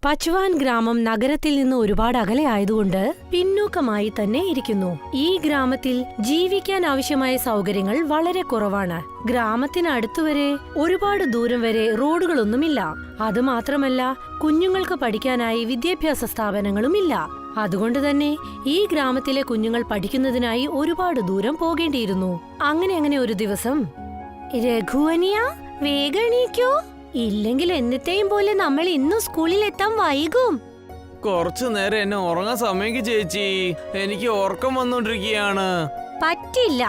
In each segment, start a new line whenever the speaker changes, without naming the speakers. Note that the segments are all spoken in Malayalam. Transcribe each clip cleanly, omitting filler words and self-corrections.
പച്വാൻ ഗ്രാമം നഗരത്തിൽ നിന്ന് ഒരുപാട് അകലെ ആയതുകൊണ്ട് പിന്നോക്കമായി തന്നെ ഇരിക്കുന്നു. ഈ ഗ്രാമത്തിൽ ജീവിക്കാൻ ആവശ്യമായ സൗകര്യങ്ങൾ വളരെ കുറവാണ്. ഗ്രാമത്തിനടുത്തുവരെ ഒരുപാട് ദൂരം വരെ റോഡുകളൊന്നുമില്ല. അതുമാത്രമല്ല, കുഞ്ഞുങ്ങൾക്ക് പഠിക്കാനായി വിദ്യാഭ്യാസ സ്ഥാപനങ്ങളുമില്ല. അതുകൊണ്ട് തന്നെ ഈ ഗ്രാമത്തിലെ കുഞ്ഞുങ്ങൾ പഠിക്കുന്നതിനായി ഒരുപാട് ദൂരം പോകേണ്ടിയിരുന്നു. അങ്ങനെ ഒരു ദിവസം, രഘുവനിയ വേഗം എണീക്കൂ, ഇല്ലെങ്കിൽ എന്നത്തെയും പോലെ നമ്മൾ ഇന്നും സ്കൂളിൽ എത്താൻ വൈകും.
കുറച്ചു നേരം എന്നെ ഉറങ്ങാൻ സമയം ചേച്ചി, എനിക്ക് ഉറക്കം വന്നോണ്ടിരിക്കുകയാണ്.
പറ്റില്ല,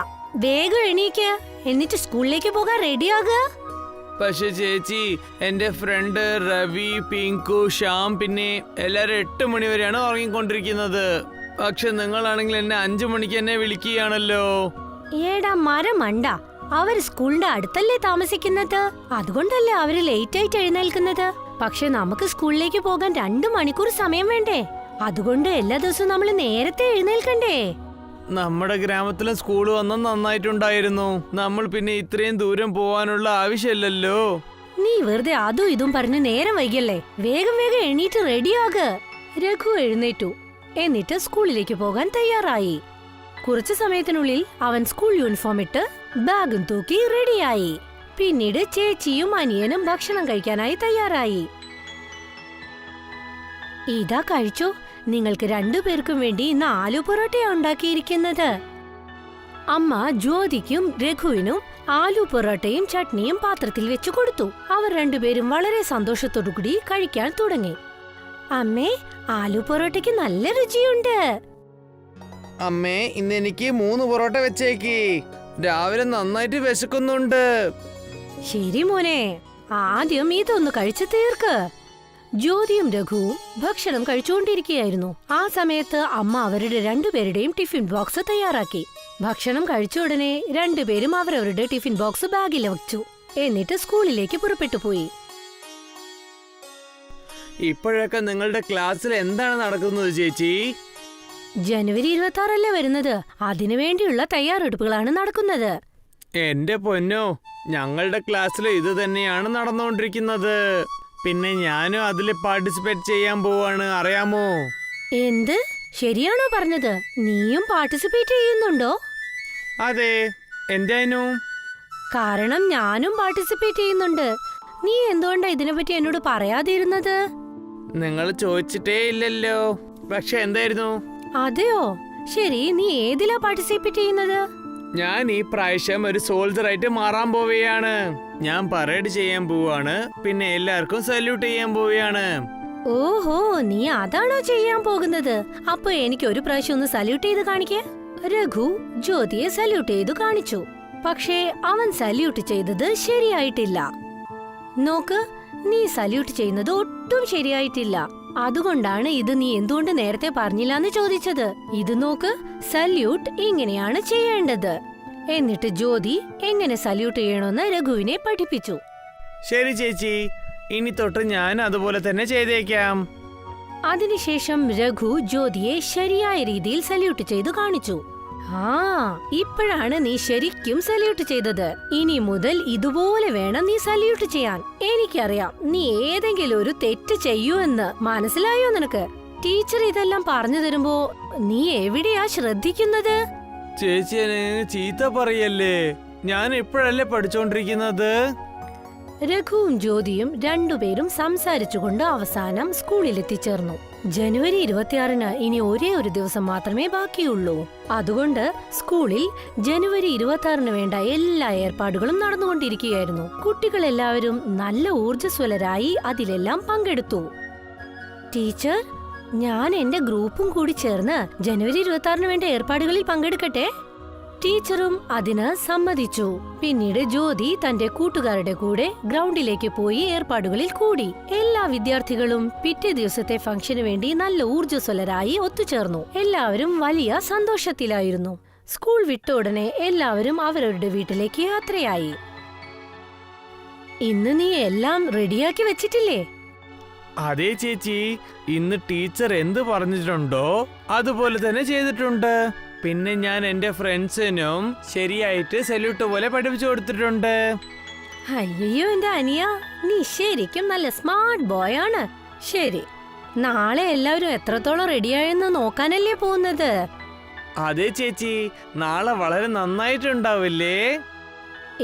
വേഗം എണീക്ക്, എന്നിട്ട് സ്കൂളിലേക്ക് പോകാൻ റെഡിയാകുക.
പക്ഷെ ചേച്ചി, എന്റെ ഫ്രണ്ട് രവി, പിങ്കു, ശ്യാം പിന്നെ എല്ലാരും 8 മണി വരെയാണ് ഉറങ്ങിക്കൊണ്ടിരിക്കുന്നത്. പക്ഷെ നിങ്ങളാണെങ്കിൽ എന്നെ 5 മണിക്ക് എന്നെ വിളിക്കുകയാണല്ലോ.
ഏടാ മരമണ്ട, അവർ സ്കൂളിന്റെ അടുത്തല്ലേ താമസിക്കുന്നത്, അതുകൊണ്ടല്ലേ അവര് ലേറ്റ് ആയിട്ട് എഴുന്നേൽക്കുന്നത്. പക്ഷെ നമുക്ക് സ്കൂളിലേക്ക് പോകാൻ 2 മണിക്കൂർ സമയം വേണ്ടേ? അതുകൊണ്ട് എല്ലാ ദിവസവും നമ്മൾ നേരത്തെ എഴുന്നേൽക്കണ്ടേ?
നമ്മുടെ ഗ്രാമത്തിലെ സ്കൂൾ വന്നാൽ നന്നായിട്ടുണ്ടായിരുന്നു. നമ്മൾ പിന്നെ ഇത്രയും ദൂരം പോവാനുള്ള ആവശ്യമില്ലല്ലോ.
നീ വെറുതെ അതും ഇതും പറഞ്ഞ് നേരം വൈകിയല്ലേ. വേഗം എണീറ്റ് റെഡിയാക്. രഘു എഴുന്നേറ്റു. എന്നിട്ട് സ്കൂളിലേക്ക് പോകാൻ തയ്യാറായി. കുറച്ചു സമയത്തിനുള്ളിൽ അവൻ സ്കൂൾ യൂണിഫോം ഇട്ട് ബാഗും തൂക്കി റെഡിയായി. പിന്നീട് ചേച്ചിയും അനിയനും ഭക്ഷണം കഴിക്കാനായി തയ്യാറായി. ഇതാ കഴിച്ചോ, നിങ്ങൾക്ക് 2 പേർക്കും വേണ്ടി ഇന്ന് ആലു പൊറോട്ടയാണ് ഉണ്ടാക്കിയിരിക്കുന്നത്. അമ്മ ജ്യോതിക്കും രഘുവിനും ആലു പൊറോട്ടയും ചട്നിയും പാത്രത്തിൽ വെച്ചു കൊടുത്തു. അവർ 2 പേരും വളരെ സന്തോഷത്തോടുകൂടി കഴിക്കാൻ തുടങ്ങി. അമ്മേ, ആലു പൊറോട്ടയ്ക്ക് നല്ല രുചിയുണ്ട്.
അമ്മേ, ഇന്ന് എനിക്ക് 3 പൊറോട്ട വെച്ചേക്ക്. രാവിലെ നന്നായിട്ട് വിശക്കുന്നുണ്ട്.
ശരി മോനെ, ആദ്യം ഇതൊന്ന് കഴിച്ചു തീർക്ക്. ജ്യോതിയും രഘുവും ഭക്ഷണം കഴിച്ചുകൊണ്ടിരിക്കുകയായിരുന്നു. ആ സമയത്ത് അമ്മ അവരുടെ 2 പേരുടെയും ടിഫിൻ ബോക്സ് തയ്യാറാക്കി. ഭക്ഷണം കഴിച്ച ഉടനെ 2 പേരും അവരവരുടെ ടിഫിൻ ബോക്സ് ബാഗിൽ വെച്ചു. എന്നിട്ട് സ്കൂളിലേക്ക് പുറപ്പെട്ടു പോയി.
ഇപ്പോഴൊക്കെ നിങ്ങളുടെ ക്ലാസ്സിൽ എന്താണ് നടക്കുന്നത് ചേച്ചി?
ജനുവരി 26 വരുന്നത്, അതിനുവേണ്ടിയുള്ള തയ്യാറെടുപ്പുകളാണ് നടക്കുന്നത്.
എന്റെ പൊന്നോ, ഞങ്ങളുടെ ക്ലാസ്സിൽ ഇത് തന്നെയാണ് നടന്നുകൊണ്ടിരിക്കുന്നത്. പിന്നെ ഞാനും അതിൽ പാർട്ടിസിപ്പേറ്റ് ചെയ്യാൻ പോവാണ്, അറിയാമോ?
എന്ത്? ശരിയാണോ പറഞ്ഞത്? നീയും പാർട്ടിസിപ്പേറ്റ് ചെയ്യുന്നുണ്ടോ?
അതെ. എന്തായിരുന്നു?
കാരണം ഞാനും പാർട്ടിസിപ്പേറ്റ് ചെയ്യുന്നുണ്ട്. നീ എന്തുകൊണ്ടാ ഇതിനെപ്പറ്റി എന്നോട് പറയാതിരുന്നത്?
നിങ്ങൾ ചോദിച്ചിട്ടേ ഇല്ലല്ലോ. പക്ഷെ എന്തായിരുന്നു?
അതെയോ, ശരി. നീ ഏതിലാ പാർട്ടിസിപ്പേറ്റ് ചെയ്യുന്നത്?
ഞാൻ ഈ പ്രാവശ്യം ഒരു സോൾജറായിട്ട് മാറാൻ പോവുകയാണ്. ഞാൻ പരേഡ് ചെയ്യാൻ പോവാണ്, പിന്നെ എല്ലാവർക്കും സല്യൂട്ട് ചെയ്യാൻ പോവുകയാണ്.
ഓഹോ, നീ അതാണോ ചെയ്യാൻ പോകുന്നത്? അപ്പൊ എനിക്ക് ഒരു പ്രാവശ്യം ഒന്ന് സല്യൂട്ട് ചെയ്ത് കാണിക്കേ. രഘു ജ്യോതിയെ സല്യൂട്ട് ചെയ്തു കാണിച്ചു. പക്ഷേ അവൻ സല്യൂട്ട് ചെയ്തത് ശരിയായിട്ടില്ല. നോക്ക്, നീ സല്യൂട്ട് ചെയ്യുന്നത് ഒട്ടും ശരിയായിട്ടില്ല. അതുകൊണ്ടാണ് ഇത് നീ എന്തുകൊണ്ട് നേരത്തെ പറഞ്ഞില്ലാന്ന് ചോദിച്ചത്. ഇത് നോക്ക്, സല്യൂട്ട് ഇങ്ങനെയാണ് ചെയ്യേണ്ടത്. എന്നിട്ട് ജ്യോതി എങ്ങനെ സല്യൂട്ട് ചെയ്യണമെന്ന് രഘുവിനെ പഠിപ്പിച്ചു.
ശരി ചേച്ചി, ഇനി തൊട്ട് ഞാൻ അതുപോലെ തന്നെ ചെയ്തേക്കാം.
അതിനുശേഷം രഘു ജ്യോതിയെ ശരിയായ രീതിയിൽ സല്യൂട്ട് ചെയ്തു കാണിച്ചു. ആ, ഇപ്പോഴാണ് നീ ശരിക്കും സല്യൂട്ട് ചെയ്തത്. ഇനി മുതൽ ഇതുപോലെ വേണം നീ സല്യൂട്ട് ചെയ്യാൻ. എനിക്കറിയാം നീ ഏതെങ്കിലും ഒരു തെറ്റ് ചെയ്യൂ എന്ന്. മനസ്സിലായോ നിനക്ക്? ടീച്ചർ ഇതെല്ലാം പറഞ്ഞു തരുമ്പോ നീ എവിടെയാ ശ്രദ്ധിക്കുന്നത്?
ചേച്ചി എന്നെ ചീത്ത പറയല്ലേ, ഞാൻ ഇപ്പോഴല്ലേ പഠിച്ചോണ്ടിരിക്കുന്നത്.
രഘുവും ജ്യോതിയും 2 പേരും സംസാരിച്ചുകൊണ്ട് അവസാനം സ്കൂളിൽ എത്തിച്ചേർന്നു. ജനുവരി 26 ഇനി ഒരേ ഒരു ദിവസം മാത്രമേ ബാക്കിയുള്ളൂ. അതുകൊണ്ട് സ്കൂളിൽ ജനുവരി 26 വേണ്ട എല്ലാ ഏർപ്പാടുകളും നടന്നുകൊണ്ടിരിക്കുകയായിരുന്നു. കുട്ടികളെല്ലാവരും നല്ല ഊർജ്ജസ്വലരായി അതിലെല്ലാം പങ്കെടുത്തു. ടീച്ചർ, ഞാൻ എന്റെ ഗ്രൂപ്പും കൂടി ചേർന്ന് ജനുവരി 26 വേണ്ട ഏർപ്പാടുകളിൽ പങ്കെടുക്കട്ടെ? ടീച്ചറും അതിന് സമ്മതിച്ചു. പിന്നീട് ജ്യോതി തന്റെ കൂട്ടുകാരുടെ കൂടെ ഗ്രൗണ്ടിലേക്ക് പോയി ഏർപ്പാടുകളിൽ കൂടി. എല്ലാ വിദ്യാർത്ഥികളും പിറ്റേ ദിവസത്തെ ഫംഗ്ഷന് വേണ്ടി നല്ല ഊർജ്ജസ്വലരായി ഒത്തുചേർന്നു. എല്ലാവരും വലിയ സന്തോഷത്തിലായിരുന്നു. സ്കൂൾ വിട്ട ഉടനെ എല്ലാവരും അവരവരുടെ വീട്ടിലേക്ക് യാത്രയായി. ഇന്ന് നീ എല്ലാം റെഡിയാക്കി വെച്ചിട്ടില്ലേ?
അതെ ചേച്ചി, ഇന്ന് ടീച്ചർ എന്ത് പറഞ്ഞിട്ടുണ്ടോ അതുപോലെ തന്നെ ചെയ്തിട്ടുണ്ട്. പിന്നെ ഞാൻ എന്റെ ഫ്രണ്ട്സിനും ശരിയായിട്ട് സല്യൂട്ട് പോലെ പഠിപ്പിച്ചു കൊടുത്തിട്ടുണ്ട്.
അയ്യോ എന്റെ അനിയ, നീ ശരിക്കും നല്ല സ്മാർട്ട് ബോയ് ആണ്. ശരി, നാളെ എല്ലാവരും എത്രത്തോളം റെഡിയായെന്ന് നോക്കാനല്ലേ പോകുന്നത്.
അതെ ചേച്ചി, നാളെ വളരെ നന്നായിട്ടുണ്ടാവില്ലേ?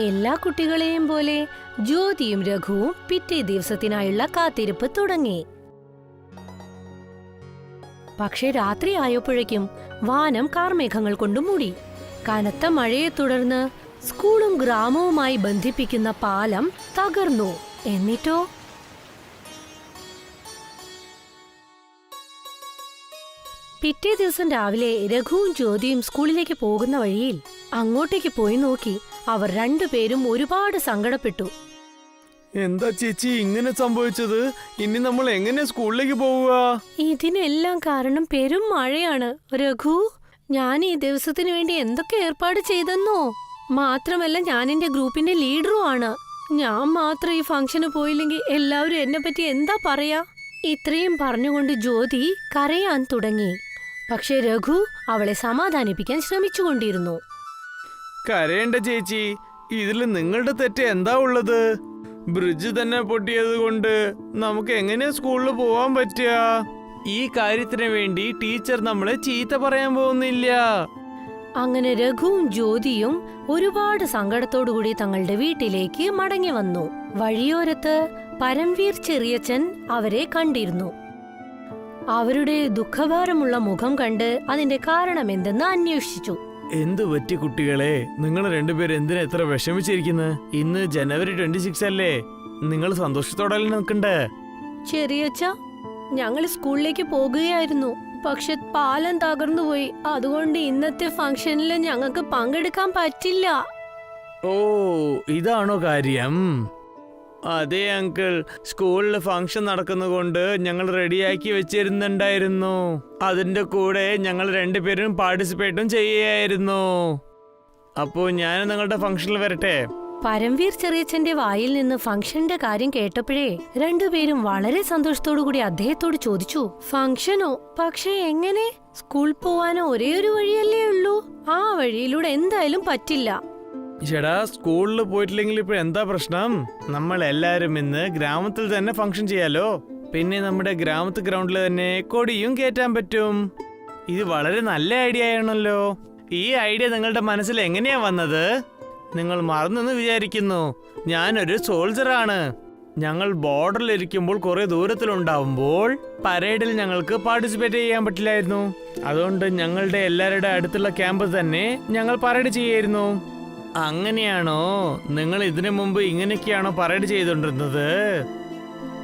എല്ലാ കുട്ടികളെയും പോലെ ജ്യോതിയും രഘുവും പിറ്റേ ദിവസത്തിനായുള്ള കാത്തിരിപ്പ് തുടങ്ങി. പക്ഷെ രാത്രി ആയപ്പോഴേക്കും വാനം കാർമേഘങ്ങൾ കൊണ്ട് മൂടി. കനത്ത മഴയെ തുടർന്ന് സ്കൂളും ഗ്രാമവുമായി ബന്ധിപ്പിക്കുന്ന പാലം തകർന്നു. എന്നിട്ടോ പിറ്റേ ദിവസം രാവിലെ രഘുവും ജ്യോതിയും സ്കൂളിലേക്ക് പോകുന്ന വഴിയിൽ അങ്ങോട്ടേക്ക് പോയി നോക്കി അവർ രണ്ടുപേരും ഒരുപാട് സങ്കടപ്പെട്ടു.
എന്താ ചേച്ചി ഇങ്ങനെ സംഭവിച്ചത്? ഇനി നമ്മൾ എങ്ങനെ സ്കൂളിലേക്ക് പോവുക?
ഇതിനെല്ലാം കാരണം പെരും മഴയാണ്. രഘു, ഞാൻ ഈ ദിവസത്തിന് വേണ്ടി എന്തൊക്കെ ഏർപ്പാട് ചെയ്തെന്നോ. മാത്രമല്ല ഞാൻ എന്റെ ഗ്രൂപ്പിന്റെ ലീഡറും ആണ്. ഞാൻ മാത്രം ഈ ഫംഗ്ഷന് പോയില്ലെങ്കിൽ എല്ലാവരും എന്നെ പറ്റി എന്താ പറയാ? ഇത്രയും പറഞ്ഞുകൊണ്ട് ജ്യോതി കരയാൻ തുടങ്ങി. പക്ഷെ രഘു അവളെ സമാധാനിപ്പിക്കാൻ ശ്രമിച്ചുകൊണ്ടിരുന്നു.
കരയേണ്ട ചേച്ചി, ഇതിൽ നിങ്ങളുടെ തെറ്റ് എന്താ ഉള്ളത്? ബ്രിഡ്ജ് തന്നെ പൊട്ടിയത് കൊണ്ട് നമുക്ക് എങ്ങനെ സ്കൂളിൽ പോവാൻ പറ്റുക? ഈ കാര്യത്തിന് വേണ്ടി ടീച്ചർ നമ്മളെ ചീത്ത പറയാൻ പോകുന്നില്ല.
അങ്ങനെ രഘുവും ജ്യോതിയും ഒരുപാട് സങ്കടത്തോടുകൂടി തങ്ങളുടെ വീട്ടിലേക്ക് മടങ്ങി വന്നു. വഴിയോരത്ത് പരംവീർ ചെറിയച്ഛൻ അവരെ കണ്ടിരുന്നു. അവരുടെ ദുഃഖഭാരമുള്ള മുഖം കണ്ട് അതിന്റെ കാരണം എന്തെന്ന് അന്വേഷിച്ചു.
എന്തു പറ്റി കുട്ടികളെ? നിങ്ങൾ രണ്ടുപേരും എന്തിനാ എത്ര വിഷമിച്ചിരിക്കുന്നത്? ഇന്ന് ജനുവരി 26 അല്ലേ? നിങ്ങൾ സന്തോഷത്തോടെ നിൽക്കണ്ടേ?
ചെറിയച്ഛ, ഞങ്ങൾ സ്കൂളിലേക്ക് പോകുകയായിരുന്നു. പക്ഷെ പാലം തകർന്നുപോയി. അതുകൊണ്ട് ഇന്നത്തെ ഫംഗ്ഷനിൽ ഞങ്ങൾക്ക് പങ്കെടുക്കാൻ പറ്റില്ല.
ഓ, ഇതാണോ കാര്യം? അതെ അങ്കിൾ, സ്കൂളിൽ ഫംഗ്ഷൻ നടക്കുന്നതുകൊണ്ട് ഞങ്ങൾ റെഡിയാക്കി വെച്ചിരുന്നുണ്ടായിരുന്നു. അതിന്റെ കൂടെ ഞങ്ങൾ രണ്ടുപേരും പാർട്ടിസിപ്പേറ്റും ചെയ്യായിരുന്നു. അപ്പോ ഞാൻ നിങ്ങളുടെ ഫംഗ്ഷനിൽ വരട്ടെ?
പരംവീർ ചെറിയച്ഛന്റെ വായിൽ നിന്ന് ഫംഗ്ഷന്റെ കാര്യം കേട്ടപ്പോഴേ രണ്ടുപേരും വളരെ സന്തോഷത്തോടുകൂടി അദ്ദേഹത്തോട് ചോദിച്ചു, ഫംഗ്ഷനോ? പക്ഷേ എങ്ങനെ? സ്കൂൾ പോവാനോ ഒരേ ഒരു വഴിയല്ലേ ഉള്ളൂ. ആ വഴിയിലൂടെ എന്തായാലും പറ്റില്ല.
ചേടാ, സ്കൂളിൽ പോയിട്ടില്ലെങ്കിൽ ഇപ്പൊ എന്താ പ്രശ്നം? നമ്മൾ എല്ലാരും ഇന്ന് ഗ്രാമത്തിൽ തന്നെ ഫംഗ്ഷൻ ചെയ്യാലോ. പിന്നെ നമ്മുടെ ഗ്രാമത്തിൽ ഗ്രൗണ്ടിൽ തന്നെ കൊടിയും കയറ്റാൻ പറ്റും. ഇത് വളരെ നല്ല ഐഡിയ ആണല്ലോ. ഈ ഐഡിയ നിങ്ങളുടെ മനസ്സിൽ എങ്ങനെയാ വന്നത്? നിങ്ങൾ മറന്നെന്ന് വിചാരിക്കുന്നു. ഞാനൊരു സോൾജറാണ്. ഞങ്ങൾ ബോർഡറിൽ ഇരിക്കുമ്പോൾ കുറെ ദൂരത്തിലുണ്ടാവുമ്പോൾ പരേഡിൽ ഞങ്ങൾക്ക് പാർട്ടിസിപ്പേറ്റ് ചെയ്യാൻ പറ്റില്ലായിരുന്നു. അതുകൊണ്ട് ഞങ്ങളുടെ എല്ലാവരുടെ അടുത്തുള്ള ക്യാമ്പ് തന്നെ ഞങ്ങൾ പരേഡ് ചെയ്യായിരുന്നു. അങ്ങനെയാണോ? നിങ്ങൾ ഇതിനു മുമ്പ് ഇങ്ങനെയൊക്കെയാണോ പരേഡ് ചെയ്തോണ്ടിരുന്നത്?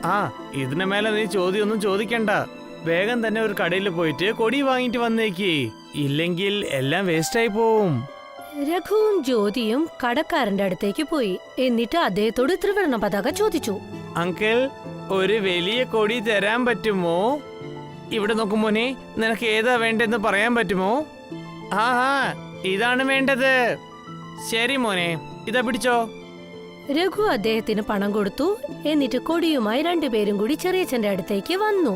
ആ, ഇതിനു മേലെ നീ ചോദ്യമൊന്നും ചോദിക്കണ്ട. വേഗം തന്നെ ഒരു കടയിൽ പോയിട്ട് കൊടി വാങ്ങിട്ട് വന്നേക്ക്. ഇല്ലെങ്കിൽ എല്ലാം വേസ്റ്റ് ആയി പോവും.
രഘുവും ജ്യോതിയും കടക്കാരന്റെ അടുത്തേക്ക് പോയി. എന്നിട്ട് അദ്ദേഹത്തോട് ത്രിവർണ പതാക ചോദിച്ചു.
അങ്കിൾ, ഒരു വലിയ കൊടി തരാൻ പറ്റുമോ? ഇവിടെ നോക്കുമോനെ, നിനക്ക് ഏതാ വേണ്ടെന്ന് പറയാൻ പറ്റുമോ? ആ, ഇതാണ് വേണ്ടത്. ശരി മോനെ, ഇതാ പിടിച്ചോ.
രഘു അദ്ദേഹത്തിന് പണം കൊടുത്തു. എന്നിട്ട് കൊടിയുമായി രണ്ടുപേരും കൂടി ചെറിയച്ഛന്റെ അടുത്തേക്ക് വന്നു.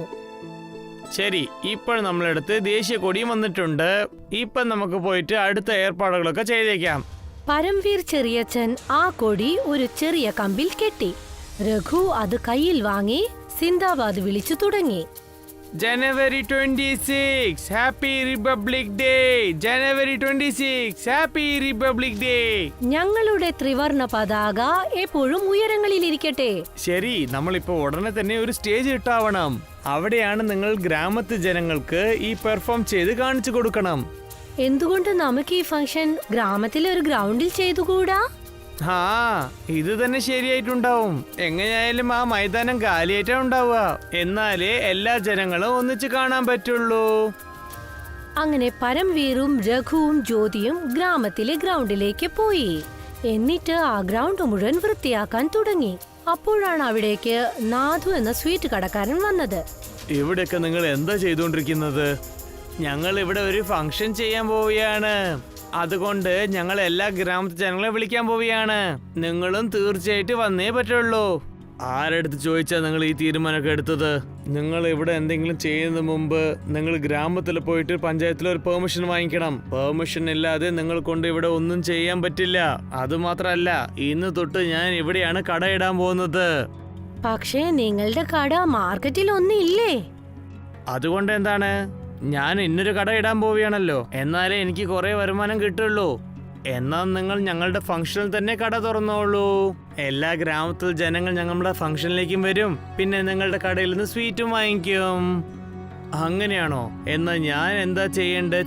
ശരി, ഇപ്പോൾ നമ്മളടുത്ത് ദേശീയ കൊടിയും വന്നിട്ടുണ്ട്. ഇപ്പൊ നമുക്ക് പോയിട്ട് അടുത്ത ഏർപ്പാടുകളൊക്കെ ചെയ്തേക്കാം.
പരംവീർ ചെറിയച്ഛൻ ആ കൊടി ഒരു ചെറിയ കമ്പിൽ കെട്ടി. രഘു അത് കയ്യിൽ വാങ്ങി സിന്ദാബാദ് വിളിച്ചു തുടങ്ങി.
ജനുവരി 26 ഹാപ്പി റിപ്പബ്ലിക് ഡേ. ജനുവരി 26 ഹാപ്പി റിപ്പബ്ലിക് ഡേ.
ഞങ്ങളുടെ ത്രിവർണ പതാക എപ്പോഴും ഉയരങ്ങളിലിരിക്കട്ടെ.
ശരി, നമ്മളിപ്പോ ഉടനെ തന്നെ ഒരു സ്റ്റേജ് ഇട്ടാവണം. അവിടെയാണ് നിങ്ങൾ ഗ്രാമത്തെ ജനങ്ങൾക്ക് ഈ പെർഫോം ചെയ്ത് കാണിച്ചു കൊടുക്കണം.
എന്തുകൊണ്ട് നമുക്ക് ഈ ഫംഗ്ഷൻ ഗ്രാമത്തിലെ ഒരു ഗ്രൗണ്ടിൽ ചെയ്തുകൂടാ?
ഹാ, ഇത് തന്നെ ശരിയായിട്ടുണ്ടാവും. എങ്ങനെയായാലും ആ മൈതാനം കാലിയായിട്ടാ ഉണ്ടാവുക. എന്നാലേ എല്ലാ ജനങ്ങളും ഒന്നിച്ച് കാണാൻ പറ്റുള്ളൂ.
അങ്ങനെ പരംവീറും രഘുവും ജ്യോതിയും ഗ്രാമത്തിലെ ഗ്രൗണ്ടിലേക്ക് പോയി. എന്നിട്ട് ആ ഗ്രൗണ്ട് മുഴുവൻ വൃത്തിയാക്കാൻ തുടങ്ങി. അപ്പോഴാണ് അവിടേക്ക് നാഥു എന്ന സ്വീറ്റ് കടക്കാരൻ വന്നത്.
ഇവിടെയൊക്കെ നിങ്ങൾ എന്താ ചെയ്തുകൊണ്ടിരിക്കുന്നത്? ഞങ്ങൾ ഇവിടെ ഒരു ഫംഗ്ഷൻ ചെയ്യാൻ പോവുകയാണ്. അതുകൊണ്ട് ഞങ്ങൾ എല്ലാ ഗ്രാമത്തിലെ ജനങ്ങളെ വിളിക്കാൻ പോവുകയാണ്. നിങ്ങളും തീർച്ചയായിട്ടും വന്നേ പറ്റുള്ളൂ. ആരെടുത്ത് ചോദിച്ചാ നിങ്ങൾ ഈ തീരുമാനമൊക്കെ എടുത്തത്? നിങ്ങൾ ഇവിടെ എന്തെങ്കിലും ചെയ്യുന്നതിന് മുമ്പ് നിങ്ങൾ ഗ്രാമത്തിൽ പോയിട്ട് പഞ്ചായത്തിൽ ഒരു പെർമിഷൻ വാങ്ങിക്കണം. പെർമിഷൻ ഇല്ലാതെ നിങ്ങൾ കൊണ്ട് ഇവിടെ ഒന്നും ചെയ്യാൻ പറ്റില്ല. അതുമാത്രമല്ല, ഇന്ന് തൊട്ട് ഞാൻ ഇവിടെയാണ് കടയിടാൻ പോകുന്നത്.
പക്ഷേ നിങ്ങളുടെ കട മാർക്കറ്റിൽ ഒന്നില്ലേ?
അതുകൊണ്ട് എന്താണ്, ഞാൻ ഇന്നൊരു കട ഇടാൻ പോവുകയാണല്ലോ, എന്നാലേ എനിക്ക് കുറെ വരുമാനം കിട്ടുള്ളൂ. എന്നാൽ നിങ്ങൾ ഞങ്ങളുടെ ഫംഗ്ഷനിൽ തന്നെ കട തുറന്നോളൂ. എല്ലാ ഗ്രാമത്തിൽ ജനങ്ങൾ ഞങ്ങളുടെ ഫംഗ്ഷനിലേക്കും വരും, പിന്നെ നിങ്ങളുടെ കടയിൽ നിന്ന് സ്വീറ്റും വാങ്ങിക്കും. അങ്ങനെയാണോ? എന്നാൽ ഞാൻ എന്താ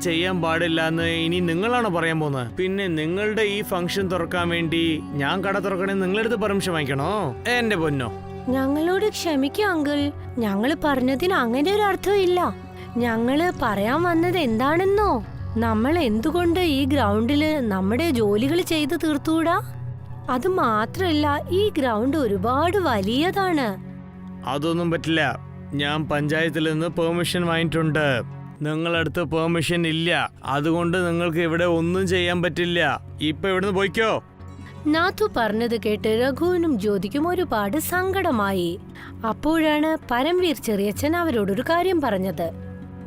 ചെയ്യാൻ പാടില്ല എന്ന് ഇനി നിങ്ങളാണോ പറയാൻ പോകുന്നത്? പിന്നെ നിങ്ങളുടെ ഈ ഫംഗ്ഷൻ തുറക്കാൻ വേണ്ടി ഞാൻ കട തുറക്കണേ നിങ്ങളടുത്ത് പെർമിഷൻ വാങ്ങിക്കണോ? എന്റെ പൊന്നോ,
ഞങ്ങളോട് ക്ഷമിക്കൂ അങ്കിൾ, ഞങ്ങള് പറഞ്ഞതിന് അങ്ങനെ ഒരു അർത്ഥമില്ല. ഞങ്ങള് പറയാൻ വന്നത് എന്താണെന്നോ, നമ്മൾ എന്തുകൊണ്ട് ഈ ഗ്രൗണ്ടില് നമ്മുടെ ജോലികൾ ചെയ്ത് തീർത്തൂടാ? അത് മാത്രല്ല, ഈ ഗ്രൗണ്ട് ഒരുപാട് വലിയതാണ്.
അതൊന്നും പറ്റില്ല. ഞാൻ പഞ്ചായത്തിൽ നിന്ന് പെർമിഷൻ വാങ്ങിയിട്ടുണ്ട്. നിങ്ങളടുത്ത് പെർമിഷൻ ഇല്ല, അതുകൊണ്ട് നിങ്ങൾക്ക് ഇവിടെ ഒന്നും ചെയ്യാൻ പറ്റില്ല. ഇപ്പൊ ഇവിടുന്ന് പോയിക്കോ.
നാഥു പറഞ്ഞത് കേട്ട് രഘുവിനും ജ്യോതിക്കും ഒരുപാട് സങ്കടമായി. അപ്പോഴാണ് പരംവീർ ചെറിയച്ഛൻ അവരോടൊരു കാര്യം പറഞ്ഞത്.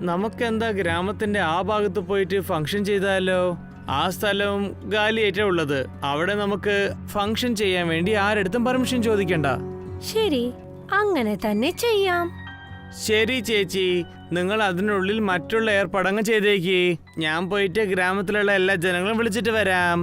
നമുക്കെന്താ ഗ്രാമത്തിന്റെ ആ ഭാഗത്ത് പോയിട്ട് ഫംഗ്ഷൻ ചെയ്താലോ? ആ സ്ഥലവും ഗാലിയേറ്റ ഉള്ളത്. അവിടെ നമുക്ക് ഫംഗ്ഷൻ ചെയ്യാൻ വേണ്ടി ആരടുത്തും പെർമിഷൻ ചോദിക്കണ്ട.
ശരി, അങ്ങനെ തന്നെ ചെയ്യാം.
ശരി ചേച്ചി, നിങ്ങൾ അതിനുള്ളിൽ മറ്റുള്ള ഏർപ്പാടങ്ങ് ചെയ്തേക്ക്. ഞാൻ പോയിട്ട് ഗ്രാമത്തിലുള്ള എല്ലാ ജനങ്ങളും വിളിച്ചിട്ട് വരാം.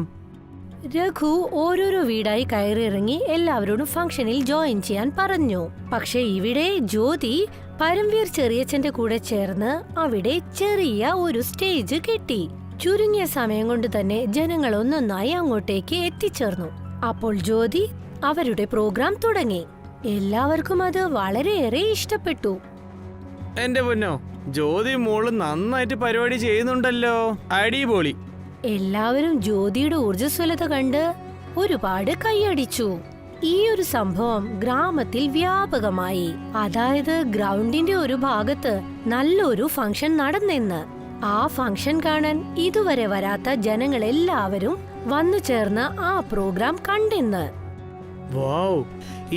രഘു ഓരോരോ വീടായി കയറിയിറങ്ങി എല്ലാവരോടും ഫംഗ്ഷനിൽ ജോയിൻ ചെയ്യാൻ പറഞ്ഞു. പക്ഷെ ഇവിടെ ജ്യോതി പരംവീർ ചെറിയച്ഛന്റെ കൂടെ ചേർന്ന് അവിടെ ചെറിയ ഒരു സ്റ്റേജ് കെട്ടി. ചുരുങ്ങിയ സമയം കൊണ്ട് തന്നെ ജനങ്ങൾ ഒന്നൊന്നായി അങ്ങോട്ടേക്ക് എത്തിച്ചേർന്നു. അപ്പോൾ ജ്യോതി അവരുടെ പ്രോഗ്രാം തുടങ്ങി. എല്ലാവർക്കും അത് വളരെയേറെ ഇഷ്ടപ്പെട്ടു.
എന്റെ പൊന്നോ, ജ്യോതി മോള് നന്നായിട്ട് പരിപാടി ചെയ്യുന്നുണ്ടല്ലോ, അടിപൊളി.
എല്ലാവരും ജ്യോതിയുടെ ഊർജ്ജസ്വലത കണ്ട് ഒരുപാട് കൈയടിച്ചു. ഈ ഒരു സംഭവം ഗ്രാമത്തിൽ വ്യാപകമായി. അതായത് ഗ്രൗണ്ടിന്റെ ഒരു ഭാഗത്ത് നല്ലൊരു ഫംഗ്ഷൻ നടന്നെന്ന്. ആ ഫംഗ്ഷൻ കാണാൻ ഇതുവരെ വരാത്ത ജനങ്ങൾ എല്ലാവരും വന്നു ചേർന്ന് ആ പ്രോഗ്രാം കണ്ടെന്ന്.
വൗ,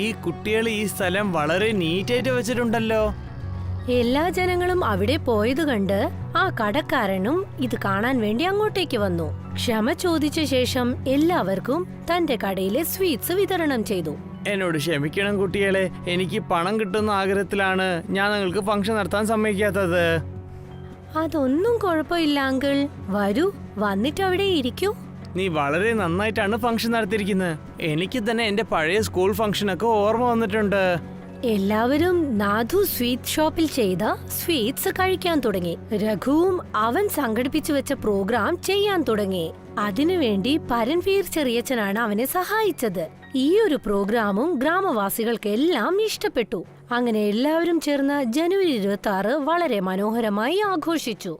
ഈ കുട്ടികൾ ഈ സ്ഥലം വളരെ നീറ്റായിട്ട് വെച്ചിട്ടുണ്ടല്ലോ.
എല്ലാ ജനങ്ങളും അവിടെ പോയത് കണ്ട് ആ കടക്കാരനും ഇത് കാണാൻ വേണ്ടി അങ്ങോട്ടേക്ക് വന്നു. ക്ഷമ ചോദിച്ച ശേഷം എല്ലാവർക്കും തന്റെ കടയിലെ സ്വീറ്റ്സ് വിതരണം ചെയ്തു.
എന്നോട് ക്ഷമിക്കണം കുട്ടികളെ, എനിക്ക് പണം കിട്ടുന്ന ആഗ്രഹത്തിലാണ് ഞാൻ നിങ്ങൾക്ക് ഫംഗ്ഷൻ നടത്താൻ സമ്മതിക്കാത്തത്.
അതൊന്നും കുഴപ്പമില്ല അങ്കിൾ, വരൂ, വന്നിട്ട് അവിടെ ഇരിക്കൂ.
നീ വളരെ നന്നായിട്ടാണ് ഫംഗ്ഷൻ നടത്തിയിരിക്കുന്നത്. എനിക്ക് തന്നെ എന്റെ പഴയ സ്കൂൾ ഫംഗ്ഷനൊക്കെ ഓർമ്മ വന്നിട്ടുണ്ട്.
എല്ലാവരും നാഥു സ്വീറ്റ് ഷോപ്പിൽ ചെയ്ത സ്വീറ്റ്സ് കഴിക്കാൻ തുടങ്ങി. രഘുവും അവൻ സംഘടിപ്പിച്ചു വെച്ച പ്രോഗ്രാം ചെയ്യാൻ തുടങ്ങി. അതിനുവേണ്ടി പരംവീർ ചെറിയച്ഛനാണ് അവനെ സഹായിച്ചത്. ഈ ഒരു പ്രോഗ്രാമും ഗ്രാമവാസികൾക്കെല്ലാം ഇഷ്ടപ്പെട്ടു. അങ്ങനെ എല്ലാവരും ചേർന്ന് ജനുവരി 26 വളരെ മനോഹരമായി ആഘോഷിച്ചു.